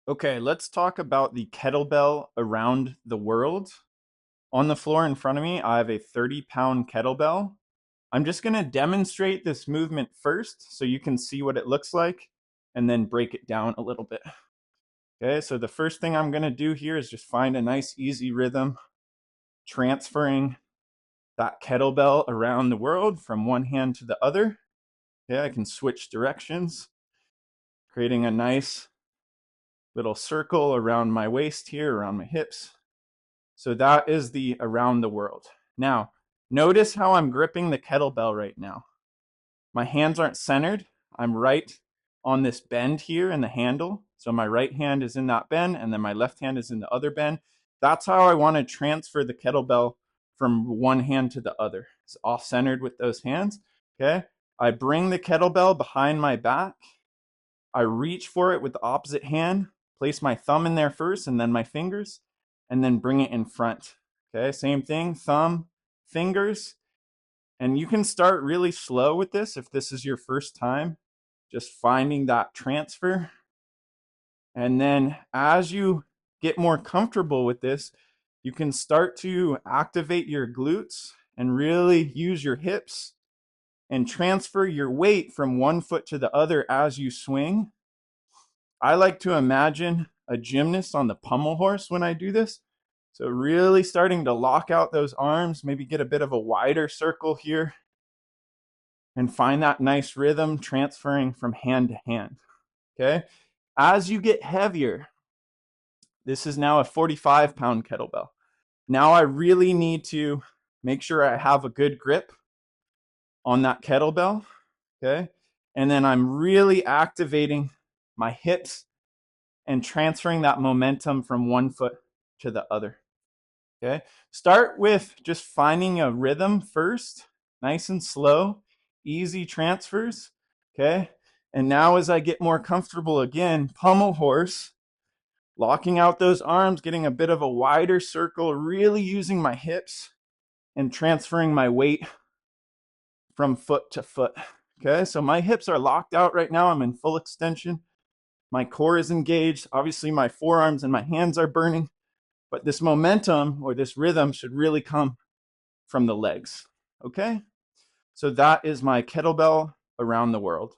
Okay, let's talk about the kettlebell around the world. On the floor in front of me, I have a 30-pound kettlebell. I'm just going to demonstrate this movement first so you can see what it looks like and then break it down a little bit. Okay, so the first thing I'm going to do here is just find a nice easy rhythm, transferring that kettlebell around the world from one hand to the other. Okay, I can switch directions, creating a nice little circle around my waist here, around my hips. So that is the around the world. Now, notice how I'm gripping the kettlebell right now. My hands aren't centered. I'm right on this bend here in the handle. So my right hand is in that bend and then my left hand is in the other bend. That's how I want to transfer the kettlebell from one hand to the other. It's off centered with those hands. Okay. I bring the kettlebell behind my back. I reach for it with the opposite hand, place my thumb in there first and then my fingers, and then bring it in front. Okay, same thing, thumb, fingers. And you can start really slow with this if this is your first time, just finding that transfer. And then as you get more comfortable with this, you can start to activate your glutes and really use your hips and transfer your weight from one foot to the other as you swing. I like to imagine a gymnast on the pommel horse when I do this. So really starting to lock out those arms, maybe get a bit of a wider circle here and find that nice rhythm transferring from hand to hand. Okay. As you get heavier, this is now a 45-pound kettlebell. Now I really need to make sure I have a good grip on that kettlebell. Okay. And then I'm really activating my hips and transferring that momentum from one foot to the other. Okay. Start with just finding a rhythm first, nice and slow, easy transfers. Okay. And now as I get more comfortable again, pommel horse, locking out those arms, getting a bit of a wider circle, really using my hips and transferring my weight from foot to foot. Okay. So my hips are locked out right now. I'm in full extension. My core is engaged. Obviously, my forearms and my hands are burning, but this momentum or this rhythm should really come from the legs. Okay? So that is my kettlebell around the world.